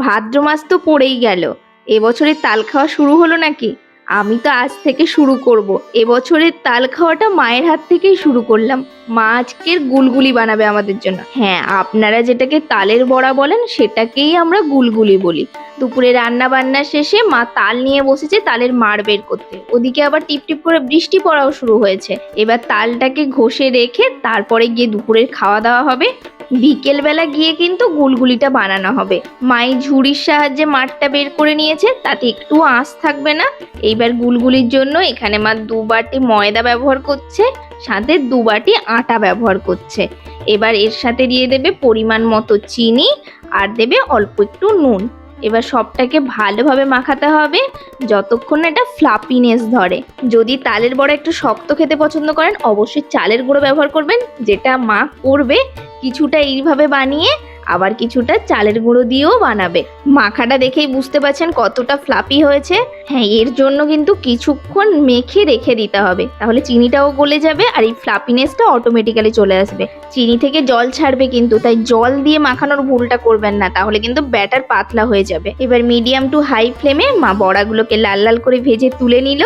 ভাদ্র মাস তো পড়েই গেল, এবছরের তাল খাওয়া শুরু হলো নাকি? আমি তো আজ থেকে শুরু করব। এবছরের তাল খাওয়াটা মায়ের হাত থেকেই শুরু করলাম। মা আজকের গুলগুলি বানাবে আমাদের জন্য। হ্যাঁ, আপনারা যেটাকে তালের বড়া বলেন সেটাকেই আমরা গুলগুলি বলি। দুপুরে রান্না বান্না শেষে মা তাল নিয়ে বসেছে তালের মাড় বের করতে। ওদিকে আবার টিপ টিপ করে বৃষ্টি পড়াও শুরু হয়েছে। এবার তালটাকে ঘষে রেখে তারপরে গিয়ে দুপুরের খাওয়া দাওয়া হবে। বিকেলবেলা গিয়ে কিন্তু গুলগুলিটা বানানো হবে। মাই ঝুড়ির সাহায্যে মাঠটা বের করে নিয়েছে, তাতে একটু আঁশ থাকবে না। এইবার গুলগুলির জন্য এখানে মা 2 বাটি ময়দা ব্যবহার করছে, সাথে 2 বাটি আটা ব্যবহার করছে। এবার এর সাথে দিয়ে দেবে পরিমাণ মতো চিনি আর দেবে অল্প একটু নুন। এবার সবটাকে ভালোভাবে মাখাতে হবে যতক্ষণ না এটা ফ্লাপিনেস ধরে। যদি তালের বড়া একটু শক্ত খেতে পছন্দ করেন অবশ্যই চালের গুঁড়ো ব্যবহার করবেন, যেটা মা করবে। কিছুটা এইভাবে বানিয়ে আবার কিছুটা চালের গুঁড়ো দিয়েও বানাবে। মাখাটা দেখেই বুঝতে পারছেন কতটা ফ্লাপি হয়েছে। হ্যাঁ, এর জন্য কিন্তু কিছুক্ষণ মেখে রেখে দিতে হবে, তাহলে চিনিটাও গলে যাবে আর এই ফ্লাপিনেসটা অটোমেটিক্যালি চলে আসবে। চিনি থেকে জল ছাড়বে কিন্তু, তাই জল দিয়ে মাখানোর ভুলটা করবেন না, তাহলে কিন্তু ব্যাটার পাতলা হয়ে যাবে। এবার মিডিয়াম টু হাই ফ্লেমে মা বড়াগুলোকে লাল লাল করে ভেজে তুলে নিল।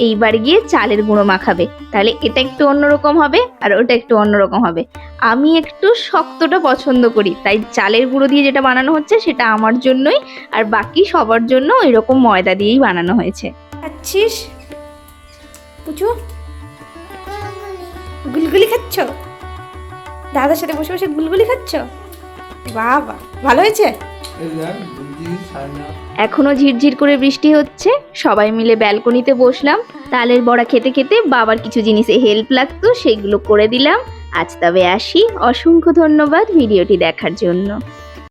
এইবার গিয়ে চালের গুঁড়ো মাখাবে, তাহলে এটা একটু অন্যরকম হবে আর ওটা একটু অন্যরকম হবে। আমি একটু শক্তটা পছন্দ করি, তাই চালের গুঁড়ো দিয়ে যেটা বানানো হচ্ছে সেটা আমার জন্যই, আর বাকি সবার জন্য এরকম ময়দা দিয়েই বানানো হয়েছে। খাচ্ছিস পুচু? গুলগুলি খাচ্ছ? দাদার সাথে বসে বসে গুলগুলি খাচ্ছ? বাবা, ভালো হয়েছে? এখনো ঝিরঝির করে বৃষ্টি হচ্ছে, সবাই মিলে ব্যালকনিতে বসলাম। তালের বড়া খেতে খেতে বাবার কিছু জিনিসে হেল্প লাগতো, সেগুলো করে দিলাম। আজ তবে আসি, অসংখ্য ধন্যবাদ ভিডিওটি দেখার জন্য।